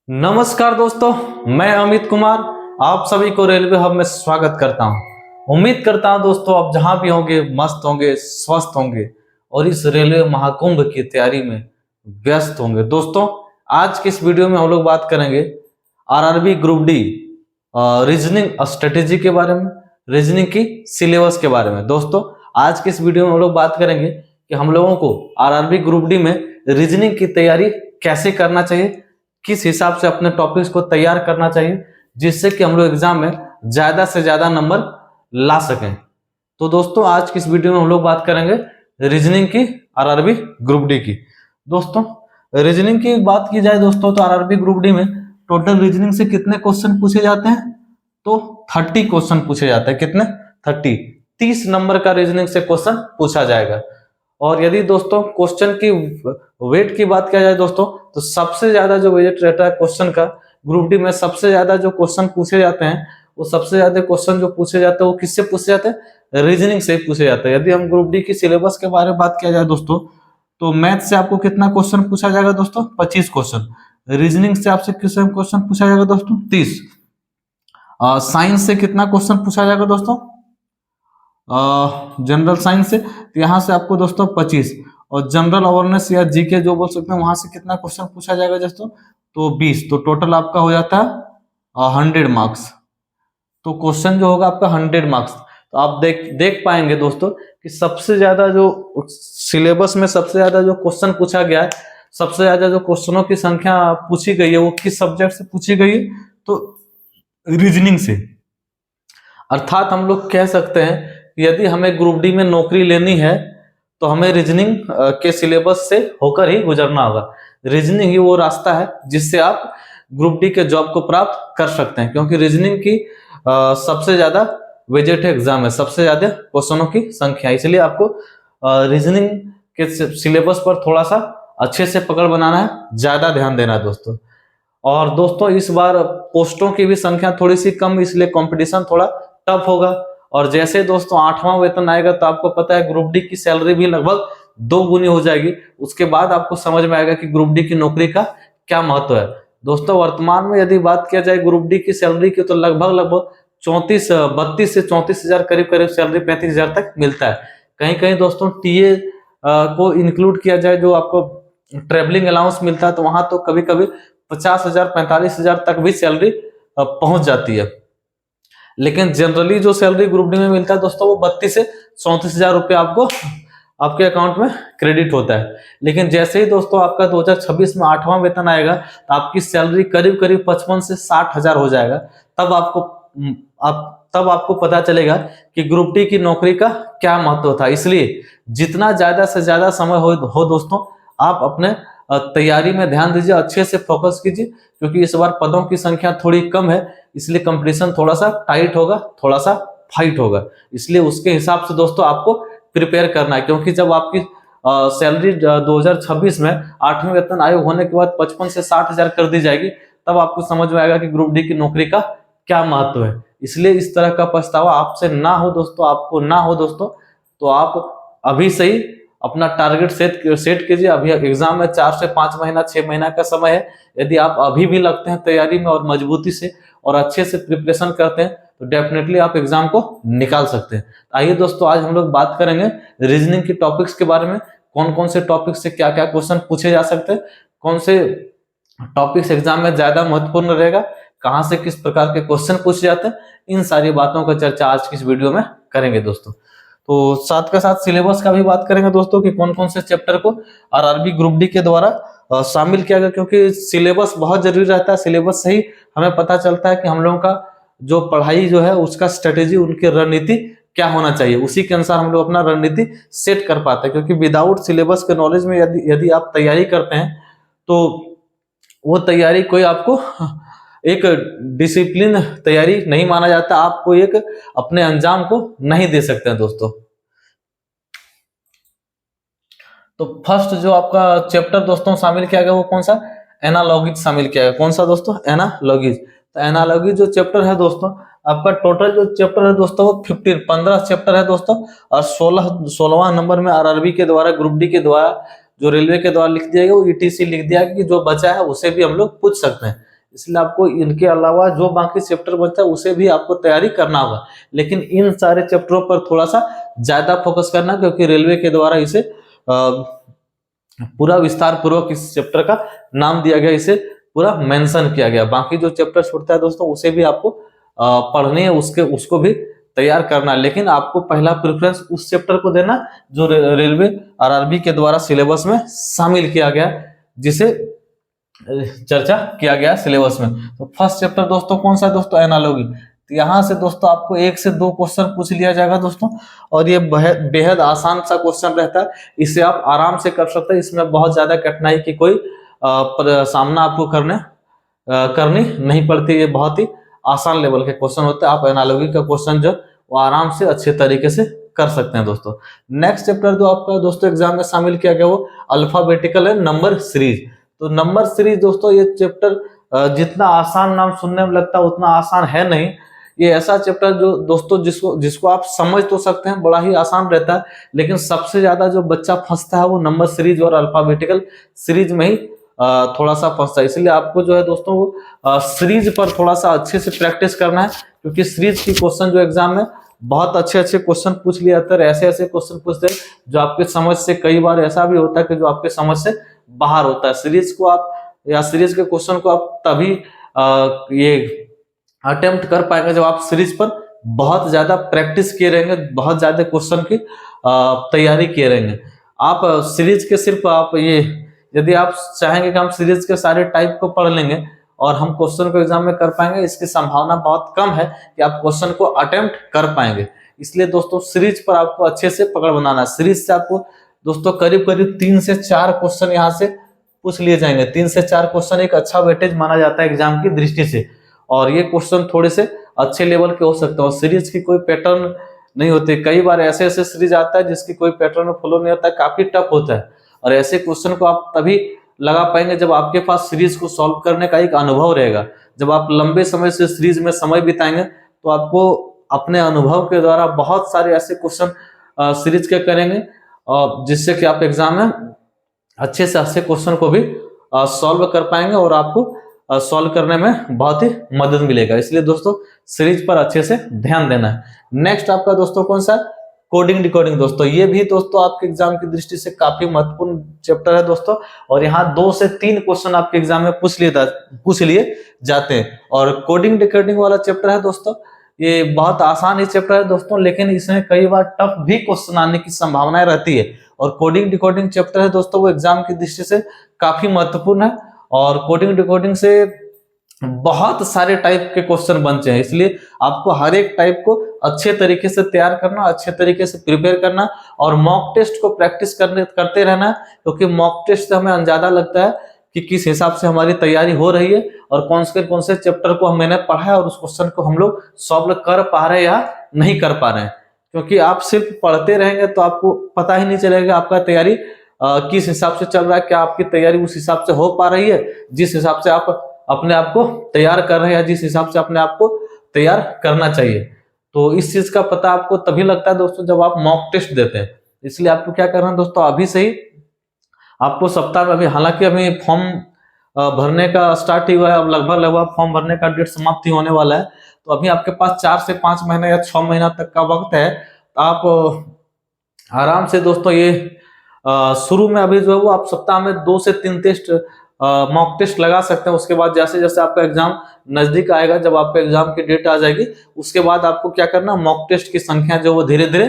नमस्कार दोस्तों, मैं अमित कुमार आप सभी को रेलवे हब में स्वागत करता हूं। उम्मीद करता हूं दोस्तों आप जहां भी होंगे मस्त होंगे, स्वस्थ होंगे और इस रेलवे महाकुंभ की तैयारी में व्यस्त होंगे। दोस्तों आज की इस वीडियो में हम लोग बात करेंगे RRB group D reasoning strategy के बारे में, रीजनिंग की सिलेबस के बारे में। दोस्तों आज की इस वीडियो में हम लोग बात करेंगे कि हम लोगों को आरआरबी ग्रुप डी में रीजनिंग की तैयारी कैसे करना चाहिए, किस हिसाब से अपने टॉपिक्स को तैयार करना चाहिए जिससे कि हम लोग एग्जाम में ज्यादा से ज्यादा नंबर ला सकें। तो दोस्तों आज की इस वीडियो में हम लोग बात करेंगे रीजनिंग की आरआरबी ग्रुप डी की। दोस्तों रीजनिंग की बात की जाए दोस्तों तो आरआरबी ग्रुप डी में टोटल रीजनिंग से कितने क्वेश्चन पूछे जाते हैं? तो 30 क्वेश्चन पूछे जाते हैं। कितने? 30 नंबर का रीजनिंग से क्वेश्चन पूछा जाएगा। और यदि दोस्तों क्वेश्चन की वेट की बात किया जाए दोस्तों तो सबसे ज्यादा जो वेट रहता है क्वेश्चन का ग्रुप डी में, सबसे ज्यादा जो क्वेश्चन पूछे जाते हैं वो सबसे ज्यादा क्वेश्चन जो पूछे जाते हैं वो किससे पूछे जाते हैं? रीजनिंग से पूछे जाते हैं। यदि हम ग्रुप डी की सिलेबस के बारे में बात किया जाए दोस्तों तो मैथ से आपको कितना क्वेश्चन पूछा जाएगा दोस्तों? 25 क्वेश्चन। रीजनिंग से आपसे कितना क्वेश्चन पूछा जाएगा दोस्तों? 30। साइंस से कितना क्वेश्चन पूछा जाएगा दोस्तों? जनरल साइंस से तो यहाँ से आपको दोस्तों 25, और जनरल अवेयरनेस या जीके जो बोल सकते हैं वहां से कितना क्वेश्चन पूछा जाएगा दोस्तों? तो 20। तो टोटल आपका हो जाता है 100 मार्क्स। तो क्वेश्चन जो होगा आपका 100 मार्क्स। तो आप देख पाएंगे दोस्तों कि सबसे ज्यादा जो सिलेबस में सबसे ज्यादा जो क्वेश्चन पूछा गया है, सबसे ज्यादा जो क्वेश्चनों की संख्या पूछी गई है वो किस सब्जेक्ट से पूछी गई है? तो रीजनिंग से। अर्थात हम लोग कह सकते हैं यदि हमें ग्रुप डी में नौकरी लेनी है तो हमें रीजनिंग के सिलेबस से होकर ही गुजरना होगा। रीजनिंग ही वो रास्ता है जिससे आप ग्रुप डी के जॉब को प्राप्त कर सकते हैं, क्योंकि रीजनिंग की सबसे ज्यादा वेटेड एग्जाम है, सबसे ज्यादा क्वेश्चनों की संख्या। इसलिए आपको रीजनिंग के सिलेबस पर थोड़ा सा अच्छे से पकड़ बनाना है, ज्यादा ध्यान देना है दोस्तों। और दोस्तों इस बार पोस्टों की भी संख्या थोड़ी सी कम, इसलिए कंपटीशन थोड़ा टफ होगा। और जैसे दोस्तों 8वां वेतन आएगा तो आपको पता है ग्रुप डी की सैलरी भी लगभग 2 गुनी हो जाएगी। उसके बाद आपको समझ में आएगा कि ग्रुप डी की नौकरी का क्या महत्व है। दोस्तों वर्तमान में यदि बात किया जाए ग्रुप डी की सैलरी की तो लगभग 32 से 34 हजार करीब सैलरी 35 हजार तक मिलता है। कहीं कहीं दोस्तों टीए को इंक्लूड किया जाए जो आपको ट्रेवलिंग अलाउंस मिलता है तो वहां तो कभी कभी 50 हजार 45 हजार तक भी सैलरी पहुंच जाती है। लेकिन जनरली जो सैलरी ग्रुप डी में मिलता है दोस्तों वो 32 से 34 हजार रुपये आपको आपके अकाउंट में क्रेडिट होता है। लेकिन जैसे ही दोस्तों आपका 2026 में 8वां वेतन आएगा तो आपकी सैलरी करीब 55 से 60 हजार हो जाएगा। तब आपको पता चलेगा कि ग्रुप डी की नौकरी का क्या महत्व था। इसलिए जितना ज्यादा से ज्यादा समय हो दोस्तों आप अपने तैयारी में ध्यान दीजिए, अच्छे से फोकस कीजिए, क्योंकि इस बार पदों की संख्या थोड़ी कम है, इसलिए कंपटीशन थोड़ा सा टाइट होगा, थोड़ा सा फाइट होगा। इसलिए उसके हिसाब से दोस्तों आपको प्रिपेयर करना है, क्योंकि जब आपकी सैलरी 2026 में 8वें वेतन आयोग होने के बाद 55 से 60 हजार कर दी जाएगी, तब आपको समझ में आएगा कि ग्रुप डी की नौकरी का क्या महत्व है। इसलिए इस तरह का पछतावा आपसे ना हो दोस्तों, आपको ना हो दोस्तों, तो आप अभी से ही अपना टारगेट सेट कीजिए। अभी एग्जाम में 4 से 5 महीना 6 महीना का समय है। यदि आप अभी भी लगते हैं तैयारी में और मजबूती से और अच्छे से प्रिपरेशन करते हैं तो डेफिनेटली आप एग्जाम को निकाल सकते हैं। आइए दोस्तों आज हम लोग बात करेंगे रीजनिंग की टॉपिक्स के बारे में, कौन कौन से टॉपिक से क्या क्या क्वेश्चन पूछे जा सकते हैं, कौन से टॉपिक्स एग्जाम में ज्यादा महत्वपूर्ण रहेगा, कहां से किस प्रकार के क्वेश्चन पूछे जाते हैं, इन सारी बातों का चर्चा आज की इस वीडियो में करेंगे दोस्तों। तो साथ का साथ सिलेबस का भी बात करेंगे दोस्तों कि कौन कौन से चैप्टर को आरआरबी ग्रुप डी के द्वारा शामिल किया गया, क्योंकि सिलेबस बहुत जरूरी रहता है। सिलेबस से ही हमें पता चलता है कि हम लोगों का जो पढ़ाई जो है उसका स्ट्रेटेजी, उनकी रणनीति क्या होना चाहिए, उसी के अनुसार हम लोग अपना रणनीति सेट कर पाते हैं। क्योंकि विदाउट सिलेबस के नॉलेज में यदि आप तैयारी करते हैं तो वो तैयारी कोई आपको एक डिसिप्लिन तैयारी नहीं माना जाता, आपको एक अपने अंजाम को नहीं दे सकते हैं दोस्तों। तो फर्स्ट जो आपका चैप्टर दोस्तों शामिल किया गया वो कौन सा? एनालॉगिज शामिल किया गया। कौन सा दोस्तों? एनालॉगिज। तो एनालॉगिज जो चैप्टर है दोस्तों, आपका टोटल जो चैप्टर है दोस्तों वो 15 चैप्टर है दोस्तों, और 16वां नंबर में आरआरबी के द्वारा, ग्रुप डी के द्वारा, जो रेलवे के द्वारा लिख दिया गया वो ईटीसी लिख दिया कि जो बचा है उसे भी हम लोग पूछ सकते हैं। इसलिए आपको इनके अलावा जो बाकी चैप्टर बचता है उसे भी आपको तैयारी करना होगा, लेकिन इन सारे चैप्टरों पर थोड़ा सा ज्यादा फोकस करना, क्योंकि रेलवे के द्वारा इसे पूरा विस्तार पूर्वक इस चैप्टर का नाम दिया गया, इसे पूरा मेंशन किया गया। बाकी जो चैप्टर छूटता है दोस्तों उसे भी आपको पढ़नी है, उसको भी तैयार करना है, लेकिन आपको पहला प्रेफरेंस उस चैप्टर को देना जो रेलवे आरआरबी के द्वारा सिलेबस में शामिल किया गया, जिसे चर्चा किया गया सिलेबस में। तो फर्स्ट चैप्टर दोस्तों कौन सा है दोस्तों? एनालॉजी। तो यहाँ से दोस्तों आपको 1 से 2 क्वेश्चन पूछ लिया जाएगा दोस्तों, और ये बेहद आसान सा क्वेश्चन रहता है, इसे आप आराम से कर सकते हैं। इसमें बहुत ज्यादा कठिनाई की कोई सामना आपको करनी नहीं पड़ती, ये बहुत ही आसान लेवल के क्वेश्चन होते हैं। आप एनालॉजी का क्वेश्चन जो वो आराम से अच्छे तरीके से कर सकते हैं दोस्तों। नेक्स्ट चैप्टर जो आपका दोस्तों एग्जाम में शामिल किया गया वो अल्फाबेटिकल है नंबर सीरीज। तो नंबर सीरीज दोस्तों ये चैप्टर जितना आसान नाम सुनने में लगता है उतना आसान है नहीं। ये ऐसा चैप्टर जो दोस्तों जिसको आप समझ तो सकते हैं, बड़ा ही आसान रहता है, लेकिन सबसे ज्यादा जो बच्चा फंसता है वो नंबर सीरीज और अल्फाबेटिकल सीरीज में ही थोड़ा सा फंसता है। इसलिए आपको जो है दोस्तों वो सीरीज पर थोड़ा सा अच्छे से प्रैक्टिस करना है, क्योंकि सीरीज की क्वेश्चन जो एग्जाम में बहुत अच्छे क्वेश्चन पूछ लिए जाते हैं, ऐसे क्वेश्चन पूछते हैं जो आपके समझ से, कई बार ऐसा भी होता है कि जो आपके समझ से बाहर होता है। सीरीज को आप या सीरीज के क्वेश्चन को आप तभी ये अटेम्प्ट कर पाएंगे जब आप सीरीज पर बहुत ज्यादा प्रैक्टिस किए रहेंगे, बहुत ज्यादा क्वेश्चन की तैयारी किए रहेंगे। आप सीरीज के सिर्फ आप ये यदि आप चाहेंगे कि हम सीरीज के सारे टाइप को पढ़ लेंगे और हम क्वेश्चन को एग्जाम में कर पाएंगे, इसकी संभावना बहुत कम है कि आप क्वेश्चन को अटेम्प्ट कर पाएंगे। इसलिए दोस्तों सीरीज पर आपको अच्छे से पकड़ बनाना है। सीरीज से आपको दोस्तों करीब 3 से 4 क्वेश्चन यहाँ से पूछ लिए जाएंगे। 3 से 4 क्वेश्चन एक अच्छा वेटेज माना जाता है एग्जाम की दृष्टि से, और ये क्वेश्चन थोड़े से अच्छे लेवल के हो सकते हैं। और सीरीज की कोई पैटर्न नहीं होती, कई बार ऐसे सीरीज आता है जिसकी कोई पैटर्न फॉलो नहीं होता है, काफी टफ होता है, और ऐसे क्वेश्चन को आप तभी लगा पाएंगे जब आपके पास सीरीज को सॉल्व करने का एक अनुभव रहेगा। जब आप लंबे समय से सीरीज में समय बिताएंगे तो आपको अपने अनुभव के द्वारा बहुत सारे ऐसे क्वेश्चन सीरीज के करेंगे, जिससे कि आप एग्जाम में अच्छे से अच्छे क्वेश्चन को भी सॉल्व कर पाएंगे और आपको सॉल्व करने में बहुत ही मदद मिलेगा। इसलिए दोस्तों सीरीज पर अच्छे से ध्यान देना है। नेक्स्ट आपका दोस्तों कौन सा? Coding decoding. दोस्तों ये भी दोस्तों आपके एग्जाम की दृष्टि से काफी महत्वपूर्ण चैप्टर है दोस्तों, और यहाँ 2 से 3 क्वेश्चन आपके एग्जाम में पूछ लिए जाते हैं। और कोडिंग डिकोडिंग वाला चैप्टर है दोस्तों, ये बहुत आसान ही चैप्टर है दोस्तों, लेकिन इसमें कई बार टफ भी क्वेश्चन आने की संभावनाएं रहती है। और कोडिंग डिकोडिंग चैप्टर है दोस्तों वो एग्जाम की दृष्टि से काफी महत्वपूर्ण है, और कोडिंग डिकोडिंग से बहुत सारे टाइप के क्वेश्चन बनते हैं। इसलिए आपको हर एक टाइप को अच्छे तरीके से तैयार करना, अच्छे तरीके से प्रिपेयर करना, और मॉक टेस्ट को प्रैक्टिस करते रहना, क्योंकि मॉक टेस्ट से हमें अंदाजा लगता है कि किस हिसाब से हमारी तैयारी हो रही है और कौन से चैप्टर को मैंने पढ़ा है और उस क्वेश्चन को हम लोग सॉल्व कर पा रहे हैं या नहीं कर पा रहे हैं। क्योंकि आप सिर्फ पढ़ते रहेंगे तो आपको पता ही नहीं चलेगा आपका तैयारी किस हिसाब से चल रहा है, क्या आपकी तैयारी उस हिसाब से हो पा रही है जिस हिसाब से आप अपने आप को तैयार कर रहे हैं, जिस हिसाब से अपने आप को तैयार करना चाहिए। तो इस चीज का पता आपको तभी लगता है दोस्तों जब आप मॉक टेस्ट देते हैं। इसलिए आपको क्या करना है दोस्तों, अभी से ही आपको सप्ताह में, अभी हालांकि अभी फॉर्म भरने का स्टार्ट ही हुआ है, अब लगभग फॉर्म भरने का डेट समाप्ति होने वाला है, तो अभी आपके पास 4 से 5 महीने या 6 महीना तक का वक्त है। आप आराम से दोस्तों ये शुरू में अभी जो है वो आप सप्ताह में 2 से 3 टेस्ट मॉक टेस्ट लगा सकते हैं। उसके बाद जैसे जैसे आपका एग्जाम नजदीक आएगा, जब आपका एग्जाम की डेट आ जाएगी, उसके बाद आपको क्या करना, मॉक टेस्ट की संख्या जो वो धीरे धीरे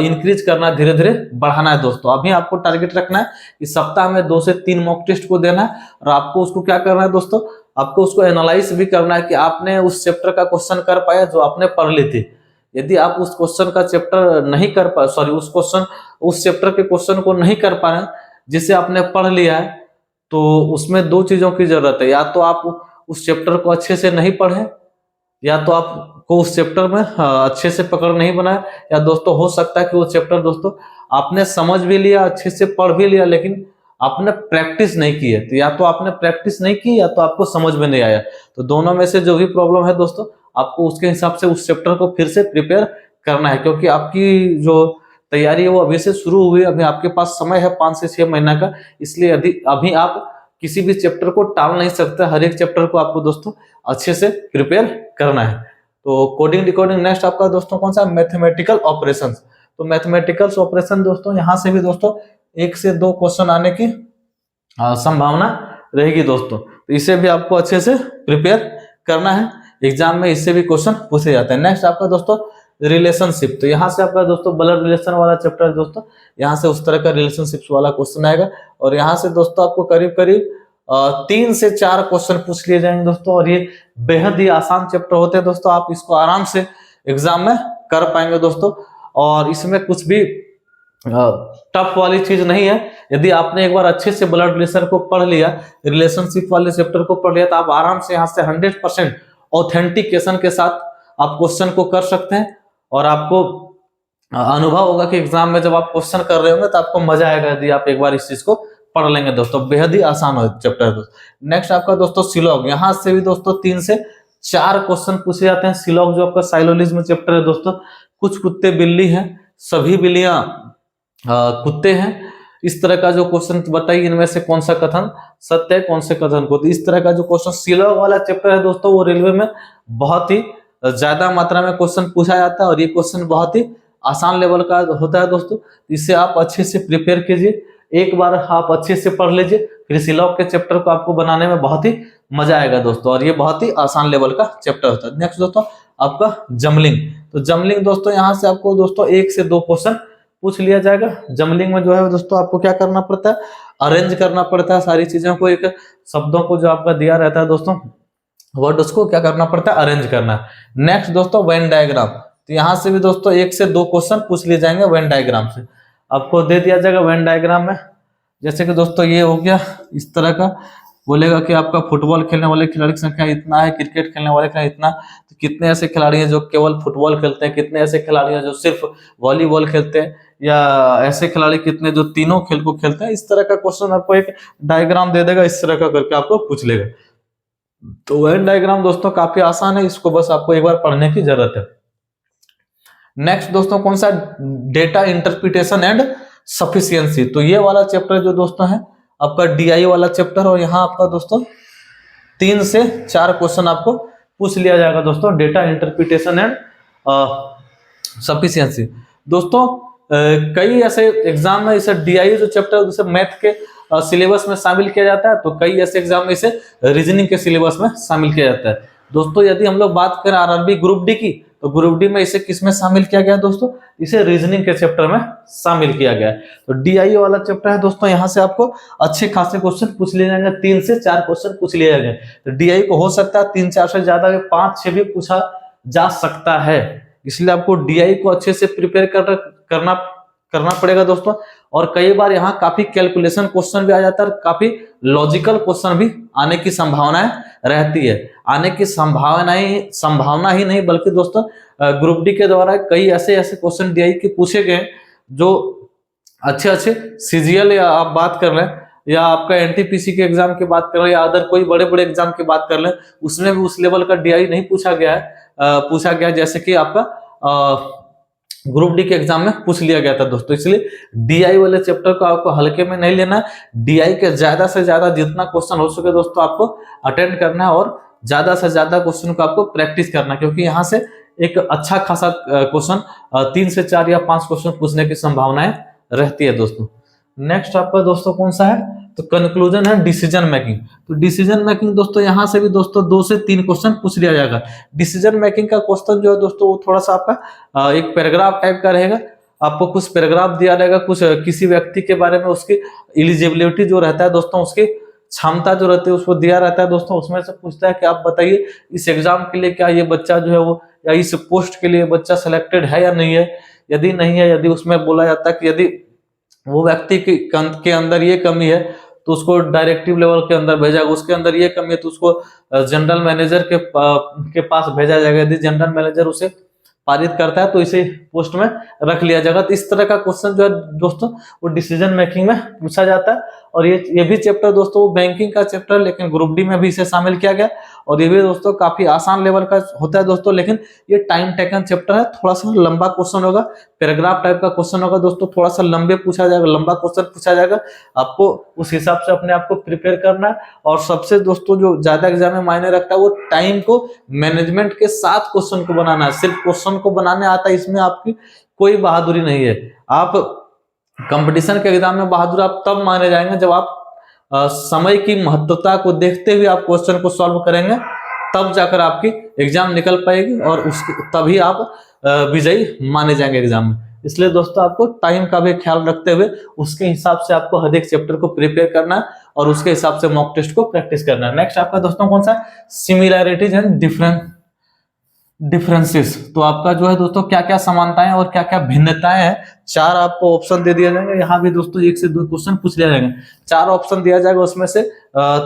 इंक्रीज करना है, धीरे धीरे बढ़ाना है दोस्तों। अभी आपको टारगेट रखना है कि सप्ताह में 2 से 3 मॉक टेस्ट को देना है, और आपको उसको क्या करना है दोस्तों, आपको उसको एनालाइज भी करना है कि आपने उस चैप्टर का क्वेश्चन कर पाया जो आपने पढ़ ली थी। यदि आप उस क्वेश्चन का चैप्टर नहीं कर पा उस चैप्टर के क्वेश्चन को नहीं कर पा रहे जिसे आपने पढ़ लिया है, तो उसमें 2 चीजों की जरूरत है। या तो आप उस चैप्टर को अच्छे से नहीं पढ़े, या तो आपको उस चैप्टर में अच्छे से पकड़ नहीं बनाए, या दोस्तों हो सकता है कि वो चैप्टर दोस्तों आपने समझ भी लिया, अच्छे से पढ़ भी लिया, लेकिन आपने प्रैक्टिस नहीं की है। तो या तो आपने प्रैक्टिस नहीं की या तो आपको समझ में नहीं आया। तो दोनों में से जो भी प्रॉब्लम है दोस्तों, आपको उसके हिसाब से उस चैप्टर को फिर से प्रिपेयर करना है, क्योंकि आपकी जो तैयारी है वो अभी से शुरू हुई है। अभी आपके पास समय है 5 से 6 महीना का, इसलिए अभी आप किसी भी चैप्टर को टाल नहीं सकते, हर एक चैप्टर को आपको दोस्तों अच्छे से प्रिपेयर करना है। तो कोडिंग डिकोडिंग नेक्स्ट आपका दोस्तों कौन सा, मैथमेटिकल ऑपरेशंस। तो मैथमेटिकल ऑपरेशन दोस्तों यहाँ से भी दोस्तों 1 से 2 क्वेश्चन आने की संभावना रहेगी दोस्तों, तो इसे भी आपको अच्छे से प्रिपेयर करना है, एग्जाम में इससे भी क्वेश्चन पूछे जाते हैं। नेक्स्ट आपका दोस्तों रिलेशनशिप, तो यहाँ से आपका दोस्तों ब्लड रिलेशन वाला चैप्टर है दोस्तों, यहाँ से उस तरह का रिलेशनशिप्स वाला क्वेश्चन आएगा, और यहाँ से दोस्तों आपको करीब करीब 3 से 4 क्वेश्चन पूछ लिए जाएंगे दोस्तों, और ये बेहद ही आसान चैप्टर होते हैं दोस्तों, आप इसको आराम से एग्जाम में कर पाएंगे दोस्तों, और इसमें कुछ भी टफ वाली चीज नहीं है। यदि आपने एक बार अच्छे से ब्लड रिलेशन को पढ़ लिया, रिलेशनशिप वाले चैप्टर को पढ़ लिया, तो आप आराम से यहाँ से 100% ऑथेंटिकेशन के साथ आप क्वेश्चन को कर सकते हैं, और आपको अनुभव होगा कि एग्जाम में जब आप क्वेश्चन कर रहे होंगे तो आपको मजा आएगा यदि आप एक बार इस चीज को पढ़ लेंगे दोस्तों, बेहद ही आसान हो चैप्टर है दोस्तों। नेक्स्ट आपका दोस्तों सिलॉग, यहाँ से भी दोस्तों 3 से 4 क्वेश्चन पूछे जाते हैं। सिलॉग जो आपका साइलोलिज्म चैप्टर है दोस्तों, कुछ कुत्ते बिल्ली हैं, सभी बिल्लियां कुत्ते हैं, इस तरह का जो क्वेश्चन बताइए इनमें से कौन सा कथन सत्य है, कौन से कथन को, तो इस तरह का जो क्वेश्चन सिलॉग वाला चैप्टर है दोस्तों, वो रेलवे में बहुत ही ज्यादा मात्रा में क्वेश्चन पूछा जाता है, और ये क्वेश्चन बहुत ही आसान लेवल का होता है दोस्तों, इससे आप अच्छे से प्रिपेयर कीजिए, एक बार आप अच्छे से पढ़ लीजिए, फिर सिलॉग के चैप्टर को आपको बनाने में बहुत ही मजा आएगा दोस्तों, और ये बहुत ही आसान लेवल का चैप्टर होता है। नेक्स्ट दोस्तों आपका जमलिंग, तो जमलिंग दोस्तों यहाँ से आपको दोस्तों 1 से 2 क्वेश्चन पूछ लिया जाएगा। जमलिंग में जो है दोस्तों आपको क्या करना पड़ता है, अरेंज करना पड़ता है सारी चीजों को, एक शब्दों को जो आपका दिया रहता है दोस्तों वर्ड, उसको क्या करना पड़ता है, अरेंज करना है। नेक्स्ट दोस्तों वेन डायग्राम, तो यहाँ से भी दोस्तों 1 से 2 क्वेश्चन पूछ लिए जाएंगे वेन डायग्राम से, आपको दे दिया जाएगा वेन डायग्राम में, जैसे कि दोस्तों ये हो गया, इस तरह का बोलेगा कि आपका फुटबॉल खेलने वाले खिलाड़ी की संख्या इतना है, क्रिकेट खेलने वाले खिलाड़ी इतना, तो कितने ऐसे खिलाड़ी हैं जो केवल फुटबॉल खेलते हैं, कितने ऐसे खिलाड़ी हैं जो सिर्फ वॉलीबॉल खेलते हैं, या ऐसे खिलाड़ी कितने जो तीनों खेल को खेलते हैं, इस तरह का क्वेश्चन आपको एक डायग्राम दे देगा, इस तरह का करके आपको पूछ लेगा। तो वेन डायग्राम दोस्तों काफी आसान है, इसको बस आपको एक बार पढ़ने की जरूरत है। नेक्स्ट दोस्तों कौन सा, डेटा इंटरप्रिटेशन एंड सफिशियंसी, तो ये वाला चैप्टर जो दोस्तों है आपका डीआई वाला चैप्टर, और यहाँ आपका दोस्तों 3 से 4 क्वेश्चन आपको पूछ लिया जाएगा दोस्तों, डेटा इंटरप्रिटेशन एंड सफिशियंसी। दोस्तों कई ऐसे एग्जाम में इसे डीआई जो चैप्टर जैसे मैथ के सिलेबस में शामिल किया जाता है, तो कई ऐसे एग्जाम में इसे रीजनिंग के सिलेबस में शामिल किया जाता है दोस्तों। यदि हम लोग बात करें आरआरबी ग्रुप डी की, तो ग्रुप डी में इसे किस में शामिल किया गया दोस्तों, इसे रीजनिंग के चैप्टर में शामिल किया गया है। तो डीआई वाला चैप्टर है दोस्तों, यहाँ से आपको अच्छे खासे क्वेश्चन पूछ लिए जाएंगे, 3 से 4 क्वेश्चन पूछ लिए जाएंगे। तो डीआई को हो सकता है 3-4 से ज्यादा 5-6 भी पूछा जा सकता है, इसलिए आपको डीआई को अच्छे से प्रिपेयर करना पड़ेगा दोस्तों। और कई बार यहाँ काफी कैलकुलेशन क्वेश्चन भी आ जाता है, काफी लॉजिकल क्वेश्चन भी आने की संभावनाएं रहती है। आने की संभावना ही नहीं बल्कि दोस्तों ग्रुप डी के द्वारा कई ऐसे क्वेश्चन डीआई के पूछे गए जो अच्छे सीजीएल या आप बात कर लें, या आपका एनटीपीसी के एग्जाम की बात कर लें, या अदर कोई बड़े एग्जाम की बात कर लें, उसमें भी उस लेवल का डीआई नहीं पूछा गया जैसे कि आपका ग्रुप डी के एग्जाम में पूछ लिया गया था दोस्तों। इसलिए डीआई वाले चैप्टर को आपको हल्के में नहीं लेना है, डीआई के ज्यादा से ज्यादा जितना क्वेश्चन हो सके दोस्तों आपको अटेंड करना है, और ज्यादा से ज्यादा क्वेश्चन को आपको प्रैक्टिस करना है, क्योंकि यहाँ से एक अच्छा खासा क्वेश्चन 3 से 4 या 5 क्वेश्चन पूछने की संभावनाएं रहती है दोस्तों। नेक्स्ट आपका दोस्तों कौन सा है, तो कंक्लूजन है डिसीजन मेकिंग। तो डिसीजन मेकिंग दोस्तों यहाँ से भी दोस्तों 2 से 3 क्वेश्चन पूछ लिया जाएगा। डिसीजन मेकिंग का क्वेश्चन जो है दोस्तों वो थोड़ा सा आपका एक पैराग्राफ टाइप का रहेगा, आपको कुछ पैराग्राफ दिया रहेगा, कुछ किसी व्यक्ति के बारे में उसकी एलिजिबिलिटी जो रहता है दोस्तों, उसकी क्षमता जो रहती है उसको दिया रहता है दोस्तों। उसमें से पूछता है कि आप बताइए इस एग्जाम के लिए क्या ये बच्चा जो है वो, या इस पोस्ट के लिए बच्चा सिलेक्टेड है या नहीं है। यदि नहीं है, यदि उसमें बोला जाता है कि यदि वो व्यक्ति के अंदर ये कमी है तो उसको डायरेक्टिव लेवल के अंदर भेजा, उसके अंदर ये कमी है तो उसको जनरल मैनेजर के पास भेजा जाएगा। यदि जनरल मैनेजर उसे पारित करता है तो इसे पोस्ट में रख लिया जाएगा। तो इस तरह का क्वेश्चन जो है दोस्तों वो डिसीजन मेकिंग में पूछा जाता है। और ये भी चैप्टर दोस्तों वो बैंकिंग का चैप्टर, लेकिन ग्रुप डी में भी इसे शामिल किया गया। और ये भी दोस्तों काफी आसान लेवल का होता है दोस्तों, लेकिन ये टाइम टेकन चैप्टर है, थोड़ा सा लंबा क्वेश्चन होगा, पैराग्राफ टाइप का क्वेश्चन होगा दोस्तों, थोड़ा सा लंबे पूछा जाएगा, लंबा क्वेश्चन पूछा जाएगा, आपको उस हिसाब से अपने आप को प्रिपेयर करना है। और सबसे दोस्तों जो ज्यादा एग्जाम में मायने रखता है वो टाइम को मैनेजमेंट के साथ क्वेश्चन को बनाना है। सिर्फ क्वेश्चन को बनाने आता है, इसमें आपकी कोई बहादुरी नहीं है। आप कंपटीशन के एग्जाम में बहादुर आप तब माने जाएंगे जब आप समय की महत्वता को देखते हुए आप क्वेश्चन को सॉल्व करेंगे, तब जाकर आपकी एग्जाम निकल पाएगी और उसके तभी आप विजयी माने जाएंगे एग्जाम में। इसलिए दोस्तों आपको टाइम का भी ख्याल रखते हुए उसके हिसाब से आपको हर एक चैप्टर को प्रिपेयर करना है और उसके हिसाब से मॉक टेस्ट को प्रैक्टिस करना है। नेक्स्ट आपका दोस्तों कौन सा, सिमिलैरिटीज एंड डिफरेंसेस। तो आपका जो है दोस्तों क्या क्या समानताएं और क्या क्या भिन्नताएं हैं, 4 आपको ऑप्शन दे दिया जाएगा। यहाँ भी दोस्तों 1 से 2 क्वेश्चन पूछ लिया जाएगा, 4 ऑप्शन दिया जाएगा, उसमें से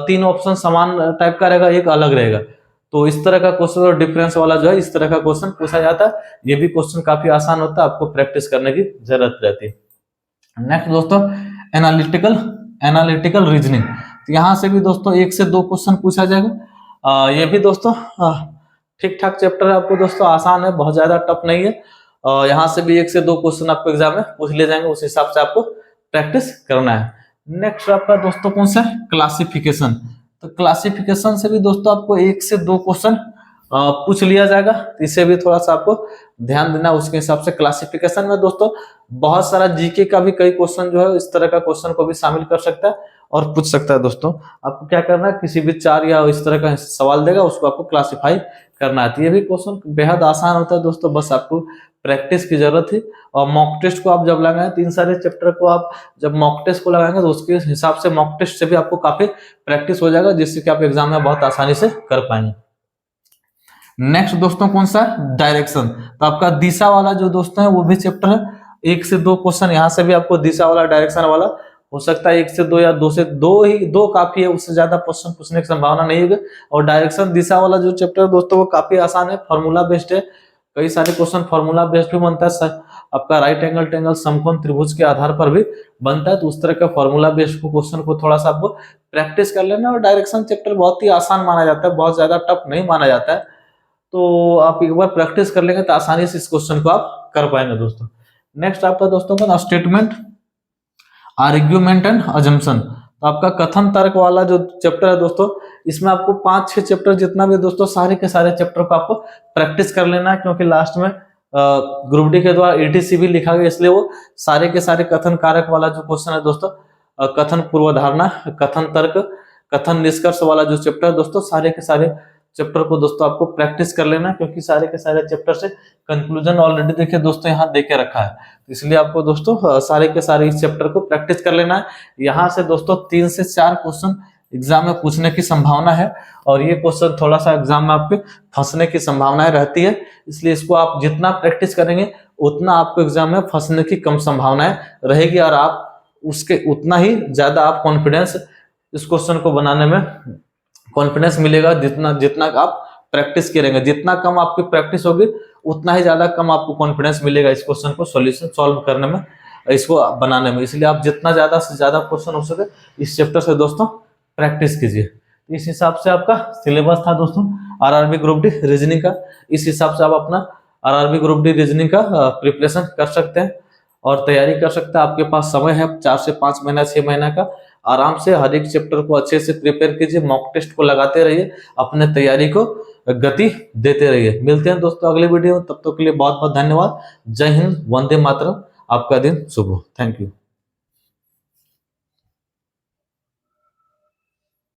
3 ऑप्शन समान टाइप का रहेगा, 1 अलग रहेगा। तो इस तरह का क्वेश्चन और डिफरेंस वाला जो है इस तरह का क्वेश्चन पूछा जाता है। ये भी क्वेश्चन काफी आसान होता है, आपको प्रैक्टिस करने की जरूरत रहती है। नेक्स्ट दोस्तों एनालिटिकल रीजनिंग। तो यहाँ से भी दोस्तों 1 से 2 क्वेश्चन पूछा जाएगा। ये भी दोस्तों ठीक ठाक चैप्टर है, आपको दोस्तों आसान है, बहुत ज्यादा टफ नहीं है। यहाँ से भी 1 से 2 क्वेश्चन आपको एग्जाम में पूछ लिए जाएंगे, उस हिसाब से आपको प्रैक्टिस करना है। नेक्स्ट आपका दोस्तों कौन सा, क्लासिफिकेशन। तो क्लासिफिकेशन से भी दोस्तों आपको 1 से 2 क्वेश्चन पूछ लिया जाएगा, इसे भी थोड़ा सा आपको ध्यान देना उसके हिसाब से। क्लासिफिकेशन में दोस्तों बहुत सारा जीके का भी कई क्वेश्चन जो है इस तरह का क्वेश्चन को भी शामिल कर सकता है और पूछ सकता है। दोस्तों आपको क्या करना है, किसी भी 4 या इस तरह का सवाल देगा उसको आपको क्लासिफाई करना है। ये भी क्वेश्चन बेहद आसान होता है दोस्तों, बस आपको प्रैक्टिस की जरूरत है। और मॉक टेस्ट को आप जब लगाएं, 3 सारे चैप्टर को आप जब मॉक टेस्ट को लगाएंगे तो उसके हिसाब से मॉक टेस्ट से भी आपको काफी प्रैक्टिस हो जाएगा, जिससे कि आप एग्जाम में बहुत आसानी से कर पाएंगे। नेक्स्ट दोस्तों कौन सा, डायरेक्शन। तो आपका दिशा वाला जो दोस्तों है वो भी चैप्टर है, 1 से 2 क्वेश्चन यहाँ से भी आपको दिशा वाला डायरेक्शन वाला हो सकता है, 1 से 2 या 2 से 2 काफी है, उससे ज्यादा क्वेश्चन पूछने की संभावना नहीं होगी। और डायरेक्शन दिशा वाला जो चैप्टर है दोस्तों वो काफी आसान है, फॉर्मूला बेस्ड है, कई सारे क्वेश्चन फॉर्मूला बेस्ड भी बनता है, आपका राइट एंगल ट्रायंगल समकोण त्रिभुज के आधार पर भी बनता है। तो उस तरह का फॉर्मूला बेस्ड क्वेश्चन को थोड़ा सा आपको प्रैक्टिस कर लेना। और डायरेक्शन चैप्टर बहुत ही आसान माना जाता है, बहुत ज्यादा टफ नहीं माना जाता है, तो आप एक बार प्रैक्टिस कर लेंगे तो आसानी से इस क्वेश्चन को आप कर पाएंगे दोस्तों। नेक्स्ट आपका दोस्तों का स्टेटमेंट, आर्ग्यूमेंट एंड अजम्पशन। तो आपका कथन तर्क वाला जो चैप्टर है दोस्तों, इसमें आपको 5-6 चैप्टर जितना भी दोस्तों सारे के सारे चैप्टर को आपको प्रैक्टिस कर लेना है, क्योंकि लास्ट में ग्रुप डी के द्वारा ETC भी लिखा गया, इसलिए वो सारे के सारे कथन कारक वाला जो क्वेश्चन है दोस्तों, कथन पूर्वधारणा, कथन तर्क, कथन निष्कर्ष वाला जो चैप्टर है दोस्तों, सारे के सारे चैप्टर को दोस्तों आपको प्रैक्टिस कर लेना, क्योंकि सारे के सारे चैप्टर से कंक्लूजन ऑलरेडी देखिए दोस्तों यहाँ दे के रखा है, इसलिए आपको दोस्तों सारे के सारे इस चैप्टर को प्रैक्टिस कर लेना है। यहाँ से दोस्तों 3 से 4 क्वेश्चन एग्जाम में पूछने की संभावना है, और ये क्वेश्चन थोड़ा सा एग्जाम में आपके फंसने की संभावनाएं रहती है, इसलिए इसको आप जितना प्रैक्टिस करेंगे उतना आपको एग्जाम में फंसने की कम संभावनाएं रहेगी, और आप उसके उतना ही ज्यादा आप कॉन्फिडेंस इस क्वेश्चन को बनाने में कॉन्फिडेंस मिलेगा। जितना आप प्रैक्टिस करेंगे, जितना कम आपकी प्रैक्टिस होगी उतना ही ज्यादा कम आपको कॉन्फिडेंस मिलेगा इस क्वेश्चन को सॉल्यूशन सॉल्व करने में, इसको बनाने में। इसलिए आप जितना ज्यादा से ज्यादा क्वेश्चन हो सके इस चैप्टर से दोस्तों प्रैक्टिस कीजिए। इस हिसाब से आपका सिलेबस था दोस्तों RRB ग्रुप डी रीजनिंग का। इस हिसाब से आप अपना RRB ग्रुप डी रीजनिंग का प्रिपरेशन कर सकते हैं और तैयारी कर सकते हैं। आपके पास समय है 4 से 5 महीना 6 महीना का, आराम से हर एक चैप्टर को अच्छे से प्रिपेयर कीजिए, मॉक टेस्ट को लगाते रहिए, अपने तैयारी को गति देते रहिए। मिलते हैं दोस्तों अगले वीडियो में, तब तक के लिए बहुत बहुत धन्यवाद। जय हिंद, वंदे मातरम। आपका दिन शुभ हो। Thank you.